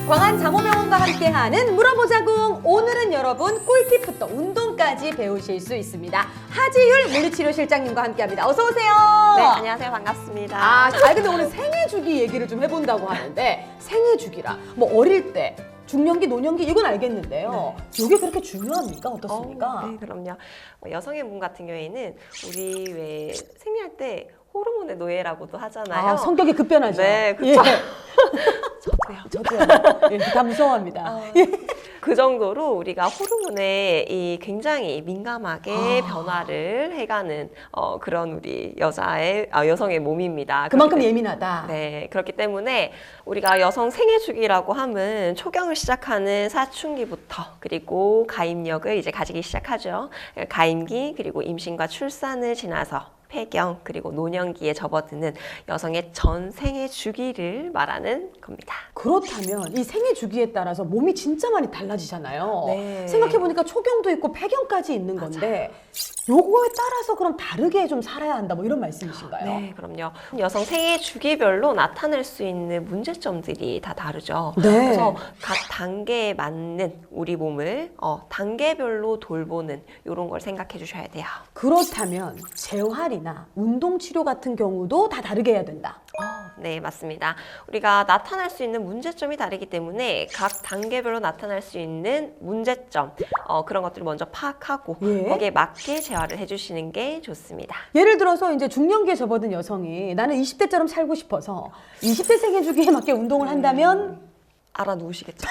광안장호병원과 함께하는 물어보자궁. 오늘은 여러분 꿀팁부터 운동까지 배우실 수 있습니다. 하지율 물리치료실장님과 함께합니다. 어서 오세요. 네, 안녕하세요. 반갑습니다. 근데 오늘 생애주기 얘기를 좀 해본다고 하는데 생애주기라 뭐 어릴 때 중년기, 노년기 이건 알겠는데요. 이게 그렇게 중요합니까? 어떻습니까? 네, 그럼요. 여성의 몸 같은 경우에는 우리 왜 생리할 때 호르몬의 노예라고도 하잖아요. 성격이 급변하죠. 네, 그렇죠. 저도요. 저도요. 다 무서워합니다. 그 정도로 우리가 호르몬에 굉장히 민감하게 변화를 해가는 그런 우리 여성의 몸입니다. 그만큼 예민하다. 네, 그렇기 때문에 우리가 여성 생애 주기라고 하면 초경을 시작하는 사춘기부터 그리고 가임력을 이제 가지기 시작하죠. 가임기 그리고 임신과 출산을 지나서 폐경 그리고 노년기에 접어드는 여성의 전 생애 주기를 말하는 겁니다. 그렇다면 이 생애 주기에 따라서 몸이 진짜 많이 달라지잖아요. 네. 생각해보니까 초경도 있고 폐경까지 있는 건데 요거에 따라서 그럼 다르게 좀 살아야 한다 뭐 이런 말씀이신가요? 네, 그럼요. 여성 생애 주기별로 나타날 수 있는 문제점들이 다 다르죠. 네. 그래서 각 단계에 맞는 우리 몸을 단계별로 돌보는 이런 걸 생각해 주셔야 돼요. 그렇다면 재활이나 운동치료 같은 경우도 다 다르게 해야 된다. 네, 맞습니다. 우리가 나타날 수 있는 문제점이 다르기 때문에 각 단계별로 나타날 수 있는 문제점 그런 것들을 먼저 파악하고 거기에 맞게 재활을 해주시는 게 좋습니다. 예를 들어서 이제 중년기에 접어든 여성이 나는 20대처럼 살고 싶어서 20대 생애 주기에 맞게 운동을 한다면 알아놓으시겠죠?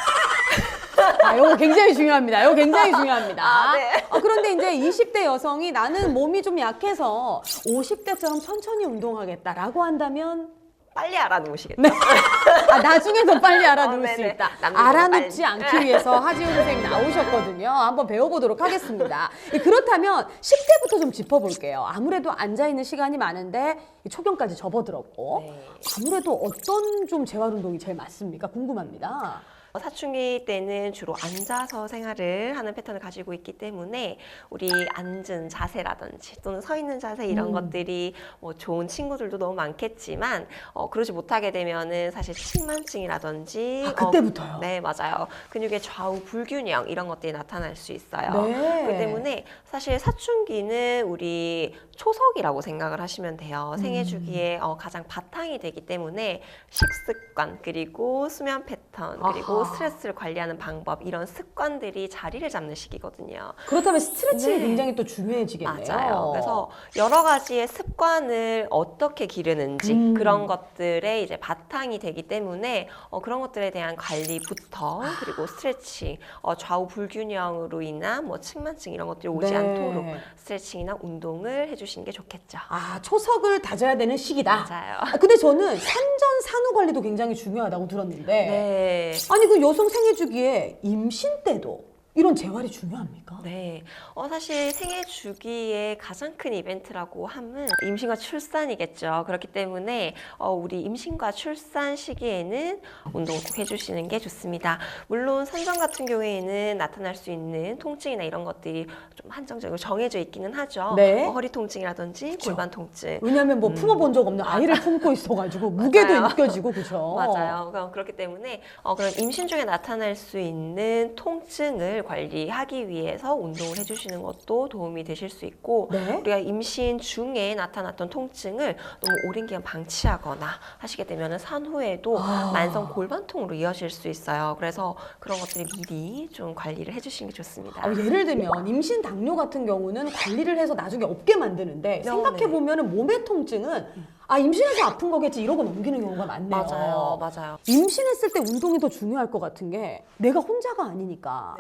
이거 굉장히 중요합니다. 이거 굉장히 중요합니다. 네. 그런데 이제 20대 여성이 나는 몸이 좀 약해서 50대처럼 천천히 운동하겠다라고 한다면 빨리 알아놓으시겠죠? 네. 나중에 더 빨리 알아놓을 수 네네. 있다. 남들보다 알아놓지 빨리. 않기 위해서 하지훈 선생님 나오셨거든요. 한번 배워보도록 하겠습니다. 그렇다면 10대부터 좀 짚어볼게요. 아무래도 앉아있는 시간이 많은데 초경까지 접어들었고 네. 아무래도 어떤 좀 재활운동이 제일 맞습니까? 궁금합니다. 사춘기 때는 주로 앉아서 생활을 하는 패턴을 가지고 있기 때문에 우리 앉은 자세라든지 또는 서 있는 자세 이런 것들이 뭐 좋은 친구들도 너무 많겠지만 그러지 못하게 되면은 사실 측만증이라든지 그때부터요? 네, 맞아요. 근육의 좌우 불균형 이런 것들이 나타날 수 있어요. 네. 그렇기 때문에 사실 사춘기는 우리 초석이라고 생각을 하시면 돼요. 생애 주기에 가장 바탕이 되기 때문에 식습관 그리고 수면 패턴 그리고 스트레스를 관리하는 방법 이런 습관들이 자리를 잡는 시기거든요. 그렇다면 스트레칭이 네. 굉장히 또 중요해지겠네요. 맞아요. 그래서 여러 가지의 습관을 어떻게 기르는지 그런 것들에 이제 바탕이 되기 때문에 그런 것들에 대한 관리부터 그리고 스트레칭, 좌우 불균형으로 인한 뭐 측만증 이런 것들이 오지 네. 않도록 스트레칭이나 운동을 해주시는 게 좋겠죠. 초석을 다져야 되는 시기다. 맞아요. 근데 저는 산전 산후 관리도 굉장히 중요하다고 들었는데 네. 아니 그 여성 생애 주기에 임신 때도 이런 재활이 중요합니까? 네, 사실 생애 주기의 가장 큰 이벤트라고 하면 임신과 출산이겠죠. 그렇기 때문에 우리 임신과 출산 시기에는 운동을 꼭 해주시는 게 좋습니다. 물론 산전 같은 경우에는 나타날 수 있는 통증이나 이런 것들이 좀 한정적으로 정해져 있기는 하죠. 네. 허리 통증이라든지 골반 통증. 왜냐하면 뭐 품어본 적 없는 아이를 품고 있어가지고 무게도 맞아요. 느껴지고 그죠? 맞아요. 그렇기 때문에 그런 임신 중에 나타날 수 있는 통증을 관리하기 위해서 운동을 해주시는 것도 도움이 되실 수 있고 네? 우리가 임신 중에 나타났던 통증을 너무 오랜 기간 방치하거나 하시게 되면 산후에도 만성 골반통으로 이어질 수 있어요. 그래서 그런 것들을 미리 좀 관리를 해주시는 게 좋습니다. 예를 들면 임신 당뇨 같은 경우는 관리를 해서 나중에 없게 만드는데 생각해보면 몸의 통증은 임신해서 아픈 거겠지 이러고 넘기는 경우가 많네요. 맞아요. 임신했을 때 운동이 더 중요할 것 같은 게 내가 혼자가 아니니까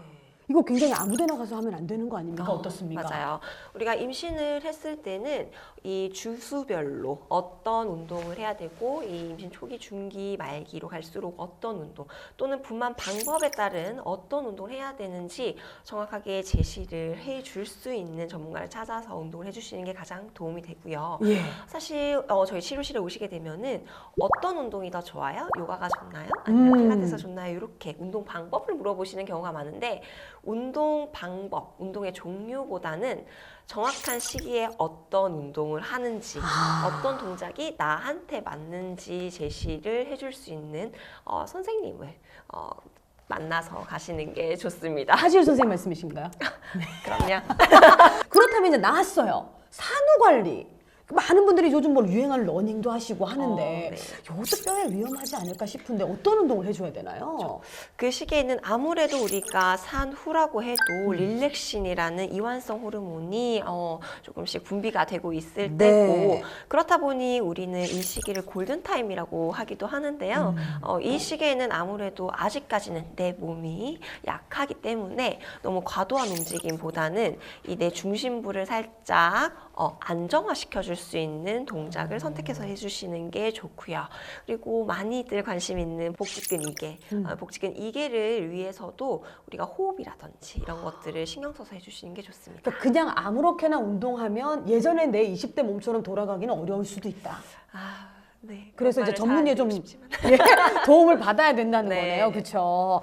이거 굉장히 아무데나 가서 하면 안 되는 거 아닙니까? 어떻습니까? 맞아요. 우리가 임신을 했을 때는 이 주수별로 어떤 운동을 해야 되고 이 임신 초기, 중기, 말기로 갈수록 어떤 운동 또는 분만 방법에 따른 어떤 운동을 해야 되는지 정확하게 제시를 해줄 수 있는 전문가를 찾아서 운동을 해주시는 게 가장 도움이 되고요. 사실 저희 치료실에 오시게 되면은 어떤 운동이 더 좋아요? 요가가 좋나요? 아니면 필라테스가 좋나요? 이렇게 운동 방법을 물어보시는 경우가 많은데 운동 방법, 운동의 종류보다는 정확한 시기에 어떤 운동을 하는지, 어떤 동작이 나한테 맞는지 제시를 해줄 수 있는 선생님을 만나서 가시는 게 좋습니다. 하지우 선생님 말씀이신가요? 그럼요. 그렇다면 이제 나왔어요. 산후 관리. 많은 분들이 요즘 뭐 유행하는 러닝도 하시고 하는데 네. 이것도 뼈에 위험하지 않을까 싶은데 어떤 운동을 해줘야 되나요? 그 시기에는 아무래도 우리가 산후라고 해도 릴렉신이라는 이완성 호르몬이 조금씩 분비가 되고 있을 네. 때고, 그렇다 보니 우리는 이 시기를 골든타임이라고 하기도 하는데요. 이 시기에는 아무래도 아직까지는 내 몸이 약하기 때문에 너무 과도한 움직임보다는 이 내 중심부를 살짝 안정화시켜 줄 수 있는 동작을 선택해서 해주시는 게 좋고요. 그리고 많이들 관심 있는 복직근 이개, 복직근 이개를 위해서도 우리가 호흡이라든지 이런 것들을 신경 써서 해주시는 게 좋습니다. 그러니까 그냥 아무렇게나 운동하면 예전에 내 20대 몸처럼 돌아가기는 어려울 수도 있다. 네. 그래서 이제 그런 말을 전문의의 좀 잘 안 듣고 싶지만. 도움을 받아야 된다는 네. 거네요. 그렇죠?